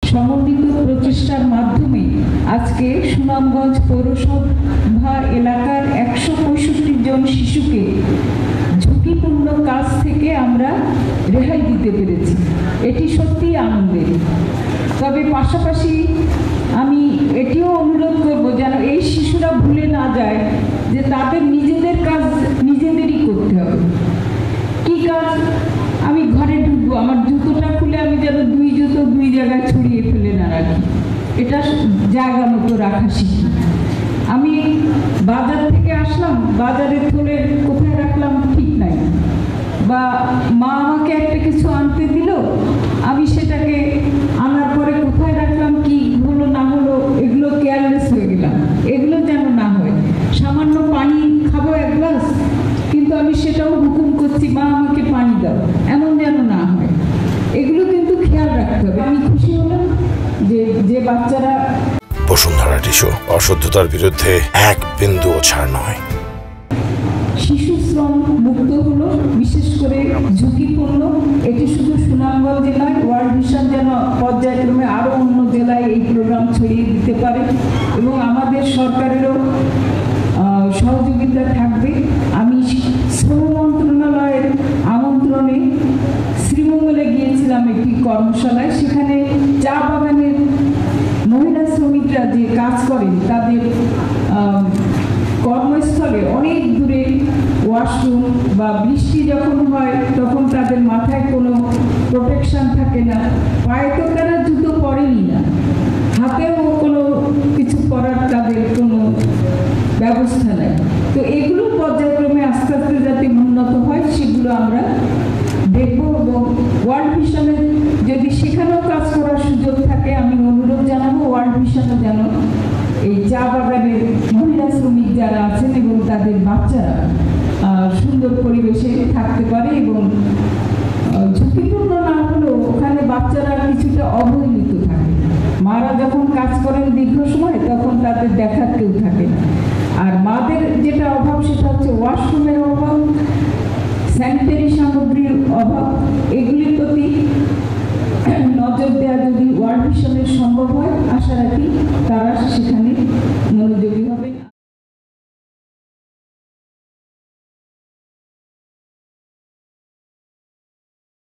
সমন্বিত প্রচেষ্টার মাধ্যমে আজকে সুনামগঞ্জ পৌরসভা এলাকার 165 জন শিশুকে ঝুঁকিপূর্ণ কাজ থেকে আমরা রেহাই দিতে পেরেছি। এটি সত্যিই আনন্দের। তবে পাশাপাশি আমি এটিও অনুরোধ করব যেন এই শিশুরা ভুলে না যায় যে তাদের নিজেদের কাজ নিজেদেরই করতে হবে। কি কাজ? আমি ঘরে ঢুকবো, আমার জুতোটা খুলে আমি যেন দুই জুতো দুই জায়গায় ছড়িয়ে ফেলে না রাখি, এটা জায়গা মতো রাখা শিখি। আমি বাজার থেকে আসলাম, বাজারের থলে কোথায় রাখলাম ঠিক নাই, বা মা আমাকে একটা কিছু আনতে দিল, আমি সেটাকে আনার পরে কোথায় রাখলাম, কি হলো না হলো, এগুলো কেয়ারলেস হয়ে গেলাম, এগুলো যেন না হয়। সামান্য পানি খাবো এক গ্লাস, কিন্তু আমি সেটাও হুকুম করছি মা আমাকে পানি দাও, এমন যেন না হয়। এগুলো কিন্তু খেয়াল রাখতে হবে। আমি খুশি হলাম যে বাচ্চারা বসুন্ধরা টিস্যু অশুদ্ধতার বিরুদ্ধে এক বিন্দুও ছাড় নয়। শিশু শ্রম মুক্ত হলো, বিশেষ করে ঝুঁকিপূর্ণ। এটি শুধু সুনামগঞ্জ জেলায়, ওয়ার্ল্ড ভিশন যেন পর্যায়ক্রমে আরও অন্য জেলায় এই প্রোগ্রাম ছড়িয়ে দিতে পারে এবং আমাদের সরকারেরও সহযোগিতা থাকবে। আমি শ্রম মন্ত্রণালয়ের আমন্ত্রণে শ্রীমঙ্গলে গিয়েছিলাম একটি কর্মশালায়। সেখানে চা বাগানের মহিলা শ্রমিকরা যে কাজ করেন তাদের কর্মস্থলে অনেক দূরে ওয়াশরুম, বা বৃষ্টি যখন হয় তখন তাদের মাথায় কোনো প্রোটেকশন থাকে না, পায়ে তো তারা জুতো পরেনি না, হাতেও কোনো কিছু পরার তাদের কোনো ব্যবস্থা নেই। তো এগুলো পর্যায়ক্রমে আস্তে আস্তে যাতে উন্নত হয় সেগুলো আমরা দেখব এবং ওয়ার্ল্ড ভিশনের যদি সেখানেও কাজ করার সুযোগ থাকে আমি অনুরোধ জানাবো ওয়ার্ল্ড ভিশনও যেন এই চা বাগানের মহিলা শ্রমিক যারা আছেন এবং তাদের বাচ্চারা সুন্দর পরিবেশে থাকতে পারে এবং ঝুঁকিপূর্ণ না হলেও ওখানে বাচ্চারা কিছুটা অবহেলিত থাকে। মারা যখন কাজ করেন দীর্ঘ সময় তখন তাদের দেখার কেউ থাকে না। আর মাদের যেটা অভাব সেটা হচ্ছে ওয়াশরুমের অভাব, স্যানিটারি সামগ্রীর অভাব। এগুলির প্রতি নজর দেওয়া যদি ওয়ার্ল্ড ভিশনের সম্ভব হয়